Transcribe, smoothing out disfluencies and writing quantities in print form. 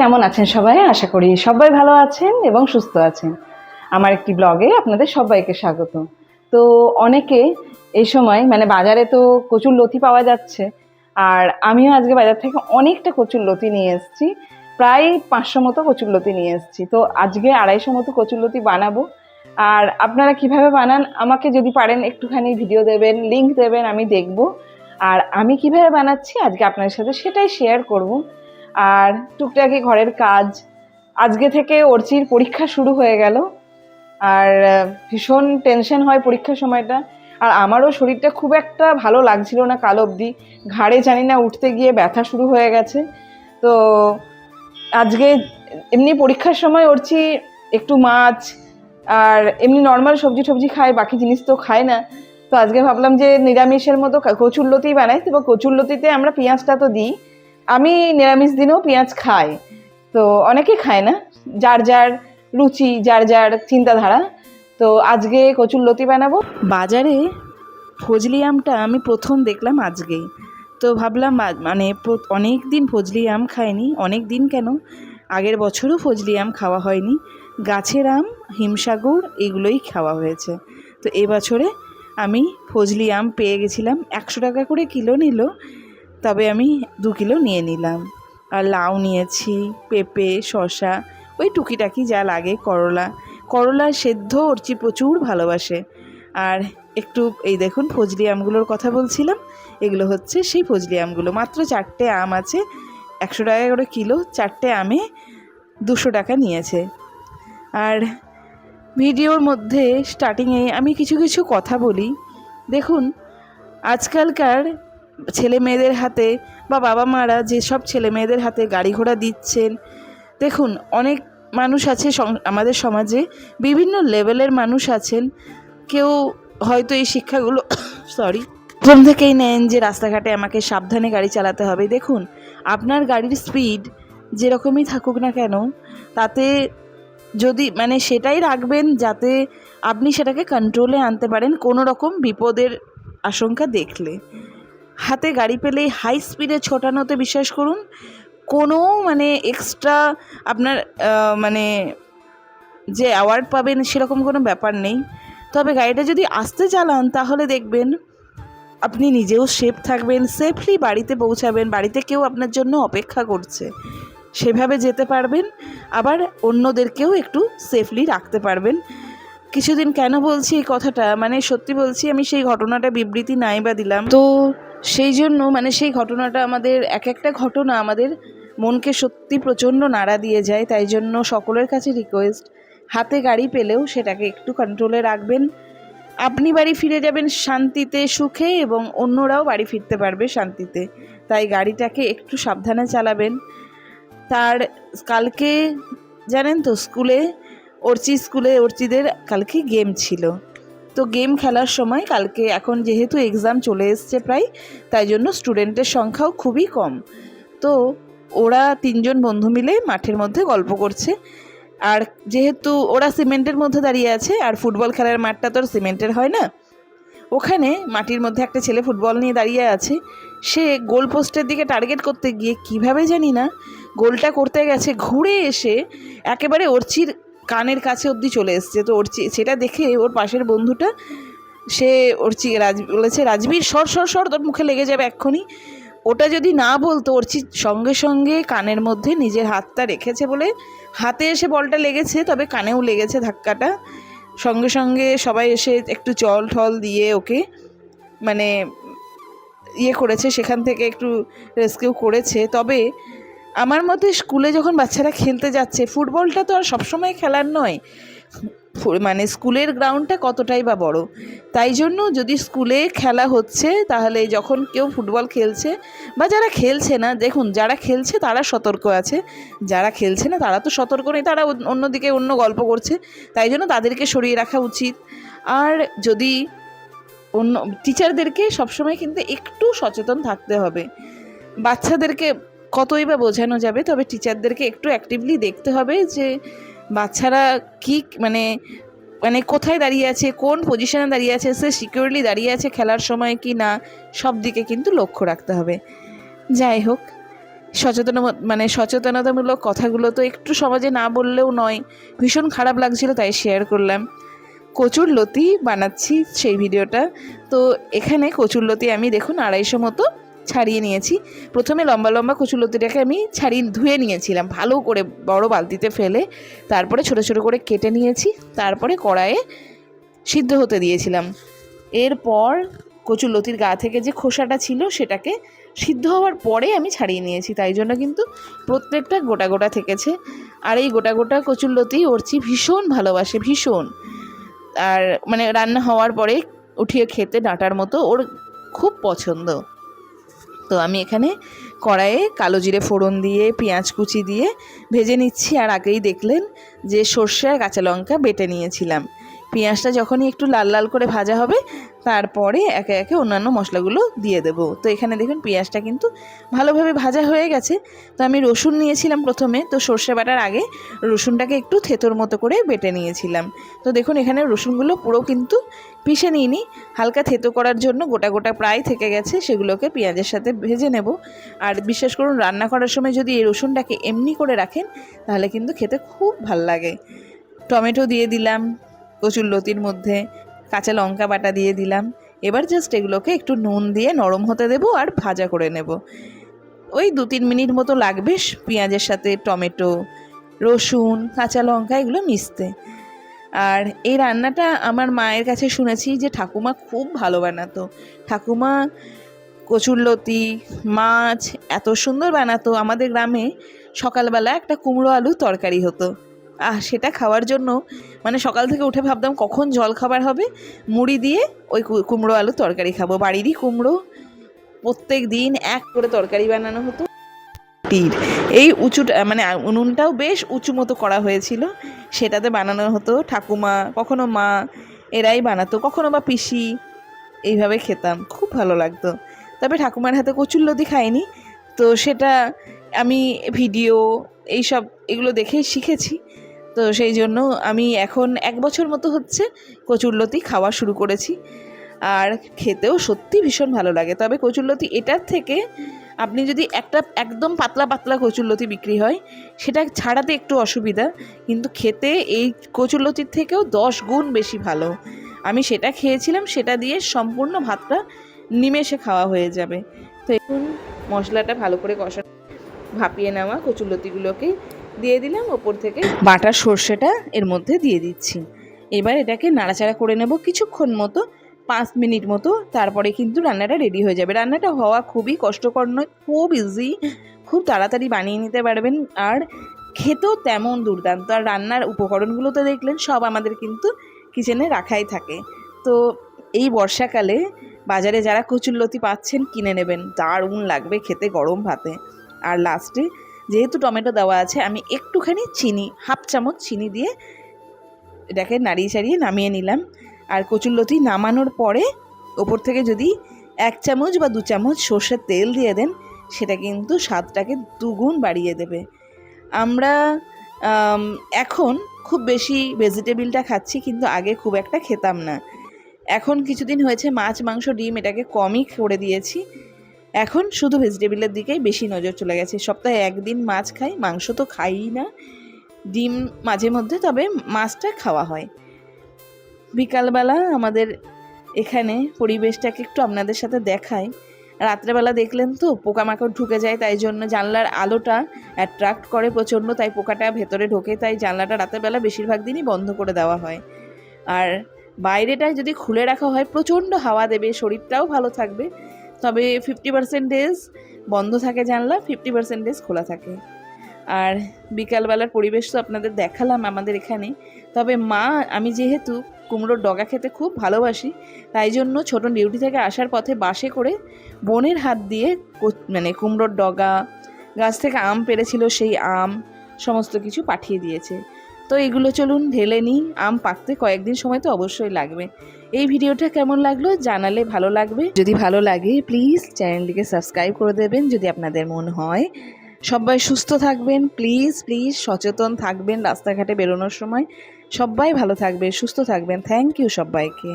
কেমন আছেন সবাই? আশা করি সবাই ভালো আছেন এবং সুস্থ আছেন। আমার একটি ব্লগে আপনাদের সবাইকে স্বাগত। তো অনেকে এই সময় মানে বাজারে তো কচুরলতি পাওয়া যাচ্ছে, আর আমিও আজকে বাজার থেকে অনেকটা কচুরলতি নিয়ে এসেছি। প্রায় 500 মতো কচুরলতি নিয়ে এসেছি। তো আজকে 250 মতো কচুরলতি বানাবো। আর আপনারা কিভাবে বানান আমাকে যদি পারেন একটুখানি ভিডিও দেবেন, লিংক দেবেন, আমি দেখব। আর আমি কিভাবে বানাচ্ছি আজকে আপনাদের সাথে সেটাই শেয়ার করব। আর টুকটাকি ঘরের কাজ, আজকে থেকে অর্চির পরীক্ষা শুরু হয়ে গেল। আর ভীষণ টেনশন হয় পরীক্ষার সময়টা। আর আমারও শরীরটা খুব একটা ভালো লাগছিল না কাল অবধি, ঘাড়ে জানি না উঠতে গিয়ে ব্যথা শুরু হয়ে গেছে। তো আজকে এমনি পরীক্ষার সময় অর্চি একটু মাছ আর এমনি নর্মাল সবজি টবজি খায়, বাকি জিনিস তো খায় না। তো আজকে ভাবলাম যে নিরামিষের মতো কচুরলতি বানাই। তো কচুরলতিতে আমরা পেঁয়াজটা তো দিই, আমি নিরামিষ দিনেও পেঁয়াজ খাই, তো অনেকে খায় না, যার যার রুচি, যার যার চিন্তাধারা। তো আজকে কচুরলতি বানাবো। বাজারে ফজলি আমটা আমি প্রথম দেখলাম আজকেই। তো ভাবলাম মানে অনেক দিন ফজলি আম খাইনি, অনেক দিন কেন, আগের বছরও ফজলি আম খাওয়া হয়নি। গাছের আম, হিমসাগর এগুলোই খাওয়া হয়েছে। তো এবছরে আমি ফজলি আম পেয়ে গেছিলাম, 100 টাকা করে কিলো নিল, তবে আমি 2 কিলো নিয়ে নিলাম। আর লাউ নিয়েছি, পেঁপে, শসা, ওই টুকিটাকি যা লাগে, করলা সেদ্ধ অর্চি প্রচুর ভালোবাসে। আর একটু এই দেখুন ফজলি আমগুলোর কথা বলছিলাম, এগুলো হচ্ছে সেই ফজলি আমগুলো। মাত্র 4টে আম আছে, 100 টাকা করে কিলো, 4টে আমে 200 টাকা নিয়েছে। আর ভিডিওর মধ্যে স্টার্টিংয়ে আমি কিছু কিছু কথা বলি। দেখুন, আজকালকার ছেলে মেয়েদের হাতে বা বাবা মারা যেসব ছেলে মেয়েদের হাতে গাড়ি ঘোড়া দিচ্ছেন, দেখুন অনেক মানুষ আছে আমাদের সমাজে, বিভিন্ন লেভেলের মানুষ আছেন। কেউ হয়তো এই শিক্ষাগুলো প্রথম থেকেই নেন যে রাস্তাঘাটে আমাকে সাবধানে গাড়ি চালাতে হবে। দেখুন, আপনার গাড়ির স্পিড যেরকমই থাকুক না কেন, তাতে যদি মানে সেটাই রাখবেন যাতে আপনি সেটাকে কন্ট্রোলে আনতে পারেন কোনো রকম বিপদের আশঙ্কা দেখলে। হাতে গাড়ি পেলেই হাই স্পিডে ছোটানোতে বিশ্বাস করুন, কোনো মানে এক্সট্রা আপনার মানে যে অ্যাওয়ার্ড পাবেন সেরকম কোনো ব্যাপার নেই। তবে গাড়িটা যদি আস্তে চালান তাহলে দেখবেন আপনি নিজেও সেফ থাকবেন, সেফলি বাড়িতে পৌঁছাবেন, বাড়িতে কেউ আপনার জন্য অপেক্ষা করছে, সেভাবে যেতে পারবেন। আবার অন্যদেরকেও একটু সেফলি রাখতে পারবেন। কিছুদিন কেন বলছি এই কথাটা, মানে সত্যি বলছি, আমি সেই ঘটনাটা বিবৃতি নাই বা দিলাম, তো সেই জন্য মানে সেই ঘটনাটা আমাদের একটা ঘটনা আমাদের মনকে সত্যি প্রচণ্ড নাড়া দিয়ে যায়। তাই জন্য সকলের কাছে রিকোয়েস্ট, হাতে গাড়ি পেলেও সেটাকে একটু কন্ট্রোলে রাখবেন। আপনি বাড়ি ফিরে যাবেন শান্তিতে, সুখে, এবং অন্যরাও বাড়ি ফিরতে পারবে শান্তিতে। তাই গাড়িটাকে একটু সাবধানে চালাবেন। তার কালকে জানেন তো স্কুলে অর্চিদের কালকে গেম ছিল। তো গেম খেলার সময় কালকে, এখন যেহেতু এক্সাম চলে এসছে প্রায়, তাই জন্য স্টুডেন্টের সংখ্যাও খুবই কম। তো ওরা 3জন বন্ধু মিলে মাঠের মধ্যে গল্প করছে। আর যেহেতু ওরা সিমেন্টের মধ্যে দাঁড়িয়ে আছে, আর ফুটবল খেলার মাঠটা তো আর সিমেন্টের হয় না, ওখানে মাটির মধ্যে একটা ছেলে ফুটবল নিয়ে দাঁড়িয়ে আছে। সে গোল পোস্টের দিকে টার্গেট করতে গিয়ে কিভাবে জানি না গোলটা করতে গেছে, ঘুরে এসে একেবারে অর্চির কানের কাছে অবধি চলে এসছে। তো অর্চি সেটা দেখে ওর পাশের বন্ধুটা, সে বলেছে, রাজবীর সর সর সর, তোর মুখে লেগে যাবে এক্ষুনি। ওটা যদি না বলতো, অর্চি সঙ্গে সঙ্গে কানের মধ্যে নিজের হাতটা রেখেছে বলে হাতে এসে বলটা লেগেছে, তবে কানেও লেগেছে ধাক্কাটা। সঙ্গে সঙ্গে সবাই এসে একটু জল ঠল দিয়ে ওকে মানে করেছে, সেখান থেকে একটু রেস্কিউ করেছে। তবে আমার মতে স্কুলে যখন বাচ্চারা খেলতে যাচ্ছে, ফুটবলটা তো আর সবসময় খেলার নয়, মানে স্কুলের গ্রাউন্ডটা কতটাই বা বড়। তাই জন্য যদি স্কুলে খেলা হচ্ছে, তাহলে যখন কেউ ফুটবল খেলছে বা যারা খেলছে না, দেখুন যারা খেলছে তারা সতর্ক আছে, যারা খেলছে না তারা তো সতর্ক নেই, তারা অন্যদিকে অন্য গল্প করছে। তাই জন্য তাদেরকে সরিয়ে রাখা উচিত। আর যদি অন্য টিচারদেরকে সবসময় কিন্তু একটু সচেতন থাকতে হবে। বাচ্চাদেরকে কতই বা বোঝানো যাবে, তবে টিচারদেরকে একটু অ্যাক্টিভলি দেখতে হবে যে বাচ্চারা কী মানে মানে কোথায় দাঁড়িয়ে আছে, কোন পজিশনে দাঁড়িয়ে আছে, সে সিকিউরলি দাঁড়িয়ে আছে খেলার সময় কি না, সব দিকে কিন্তু লক্ষ্য রাখতে হবে। যাই হোক, সচেতনতামূলক কথাগুলো তো একটু সমাজে না বললেও নয়, ভীষণ খারাপ লাগছিল, তাই শেয়ার করলাম। কচুর লতি বানাচ্ছি সেই ভিডিওটা। তো এখানে কচুর লতি আমি দেখুন 250 মতো ছাড়িয়ে নিয়েছি। প্রথমে লম্বা লম্বা কচুর লতিটাকে আমি ধুয়ে নিয়েছিলাম ভালো করে বড় বালতিতে ফেলে, তারপরে ছোট ছোট করে কেটে নিয়েছি, তারপরে কড়াইয়ে সিদ্ধ হতে দিয়েছিলাম। এরপর কচুর লতির গা থেকে যে খোসাটা ছিল সেটাকে সিদ্ধ হওয়ার পরে আমি ছাড়িয়ে নিয়েছি, তাই জন্য কিন্তু প্রত্যেকটা গোটা গোটা থেকেছে। আর এই গোটা গোটা কচুর লতি অর্চি ভীষণ ভালোবাসে, ভীষণ। আর মানে রান্না হওয়ার পরে উঠিয়ে খেতে ডাঁটার মতো ওর খুব পছন্দ। তো আমি এখানে কড়াইয়ে কালো জিরে ফোড়ন দিয়ে পেঁয়াজ কুচি দিয়ে ভেজে নিচ্ছি। আর আগেই দেখলেন যে সর্ষে আর কাঁচা লঙ্কা বেটে নিয়েছিলাম। পেঁয়াজটা যখনই একটু লাল লাল করে ভাজা হবে তারপরে একে একে অন্যান্য মশলাগুলো দিয়ে দেবো। তো এখানে দেখুন পেঁয়াজটা কিন্তু ভালোভাবে ভাজা হয়ে গেছে। তো আমি রসুন নিয়েছিলাম প্রথমে, তো সর্ষে বাটার আগে রসুনটাকে একটু থেতোর মতো করে বেটে নিয়েছিলাম। তো দেখুন এখানে রসুনগুলো পুরো কিন্তু পিষে নিইনি, হালকা থেতো করার জন্য গোটা গোটা প্রায় থেকে গেছে, সেগুলোকে পেঁয়াজের সাথে ভেজে নেব। আর বিশ্বাস করুন রান্না করার সময় যদি এই রসুনটাকে এমনি করে রাখেন তাহলে কিন্তু খেতে খুব ভাল লাগে। টমেটো দিয়ে দিলাম কচুর লতির মধ্যে, কাঁচা লঙ্কা বাটা দিয়ে দিলাম। এবার জাস্ট এগুলোকে একটু নুন দিয়ে নরম হতে দেবো আর ভাজা করে নেব। ওই 2-3 মিনিট মতো লাগবে পেঁয়াজের সাথে টমেটো, রসুন, কাঁচা লঙ্কা এগুলো মিশতে। আর এই রান্নাটা আমার মায়ের কাছে শুনেছি যে ঠাকুমা খুব ভালো বানাতো। ঠাকুমা কচুরলতি, মাছ এত সুন্দর বানাতো। আমাদের গ্রামে সকালবেলা একটা কুমড়ো আলু তরকারি হতো, সেটা খাওয়ার জন্য মানে সকাল থেকে উঠে ভাবতাম কখন জল খাবার হবে, মুড়ি দিয়ে ওই কুমড়ো আলু তরকারি খাবো। বাড়িরই কুমড়ো, প্রত্যেক দিন এক করে তরকারি বানানো হতো। এই উঁচুটা মানে উনুনটাও বেশ উঁচু মতো করা হয়েছিল, সেটাতে বানানো হতো। ঠাকুমা, কখনো মা এরাই বানাতো, কখনো বা পিসি, এইভাবে খেতাম, খুব ভালো লাগতো। তবে ঠাকুমার হাতে কচুরলতি খাইনি, তো সেটা আমি ভিডিও এগুলো দেখেই শিখেছি। তো সেই জন্য আমি এখন 1 বছর মতো হচ্ছে কচুরলতি খাওয়া শুরু করেছি, আর খেতেও সত্যি ভীষণ ভালো লাগে। তবে কচুরলতি এটার থেকে আপনি যদি একটা একদম পাতলা পাতলা কচুরলতি বিক্রি হয় সেটা ছাড়াতে একটু অসুবিধা, কিন্তু খেতে এই কচুরলতির থেকেও 10 গুণ বেশি ভালো। আমি সেটা খেয়েছিলাম, সেটা দিয়ে সম্পূর্ণ ভাতটা নিমেষে খাওয়া হয়ে যাবে। তো এখন মশলাটা ভালো করে কষা, ভাপিয়ে নেওয়া কচুরলতিগুলোকে দিয়ে দিলাম, ওপর থেকে বাটা সর্ষেটা এর মধ্যে দিয়ে দিচ্ছি। এবার এটাকে নাড়াচাড়া করে নেব কিছুক্ষণ মতো, 5 মিনিট মতো, তারপরে কিন্তু রান্নাটা রেডি হয়ে যাবে। রান্নাটা হওয়া খুবই কষ্টকর নয়, খুব ইজি, খুব তাড়াতাড়ি বানিয়ে নিতে পারবেন, আর খেতেও তেমন দুর্দান্ত। আর রান্নার উপকরণগুলো তো দেখলেন সব আমাদের কিন্তু কিচেনে রাখাই থাকে। তো এই বর্ষাকালে বাজারে যারা কচুরলতি পাচ্ছেন কিনে নেবেন, দারুণ লাগবে খেতে গরম ভাতে। আর লাস্টে যেহেতু টমেটো দেওয়া আছে, আমি একটুখানি চিনি, 1/2 চামচ চিনি দিয়ে এটাকে নাড়িয়ে চাড়িয়ে নামিয়ে নিলাম। আর কচুরলতি নামানোর পরে ওপর থেকে যদি 1 চামচ বা 2 চামচ সর্ষের তেল দিয়ে দেন, সেটা কিন্তু স্বাদটাকে 2 গুণ বাড়িয়ে দেবে। আমরা এখন খুব বেশি ভেজিটেবিলটা খাচ্ছি, কিন্তু আগে খুব একটা খেতাম না। এখন কিছুদিন হয়েছে মাছ, মাংস, ডিম এটাকে কমই করে দিয়েছি। এখন শুধু ভেজিটেবিলের দিকেই বেশি নজর চলে গেছে। সপ্তাহে 1 দিন মাছ খাই, মাংস তো খাইই না, ডিম মাঝে মধ্যে, তবে মাছটা খাওয়া হয়। বিকালবেলা আমাদের এখানে পরিবেশটাকে একটু আপনাদের সাথে দেখাই। রাত্রেবেলা দেখলেন তো পোকামাকড় ঢুকে যায়, তাই জন্য জানলার আলোটা অ্যাট্রাক্ট করে প্রচণ্ড, তাই পোকাটা ভেতরে ঢোকে, তাই জানলাটা রাতেরবেলা বেশিরভাগ দিনই বন্ধ করে দেওয়া হয়। আর বাইরেটায় যদি খুলে রাখা হয় প্রচণ্ড হাওয়া দেবে, শরীরটাও ভালো থাকবে। তবে 50% বন্ধ থাকে জানলা, 50% খোলা থাকে। আর বিকালবেলার পরিবেশ তো আপনাদের দেখালাম আমাদের এখানে। তবে আমি যেহেতু কুমড়োর ডগা খেতে খুব ভালোবাসি, তাই জন্য ছোট ডিউটি থেকে আসার পথে বাসে করে বোনের হাত দিয়ে মানে কুমড়োর ডগা, গাছ থেকে আম পেড়েছিল সেই আম, সমস্ত কিছু পাঠিয়ে দিয়েছে। তো এগুলো চলুন ঢেলে নিই। আম পাকতে কয়েকদিন সময় তো অবশ্যই লাগবে। এই ভিডিওটা কেমন লাগলো জানালে ভালো লাগবে। যদি ভালো লাগে প্লিজ চ্যানেলটিকে সাবস্ক্রাইব করে দেবেন যদি আপনাদের মন হয়। সবাই সুস্থ থাকবেন, প্লিজ প্লিজ সচেতন থাকবেন রাস্তাঘাটে বেরোনোর সময়। সবাই ভালো থাকবে, সুস্থ থাকবেন। থ্যাংক ইউ সবাইকে।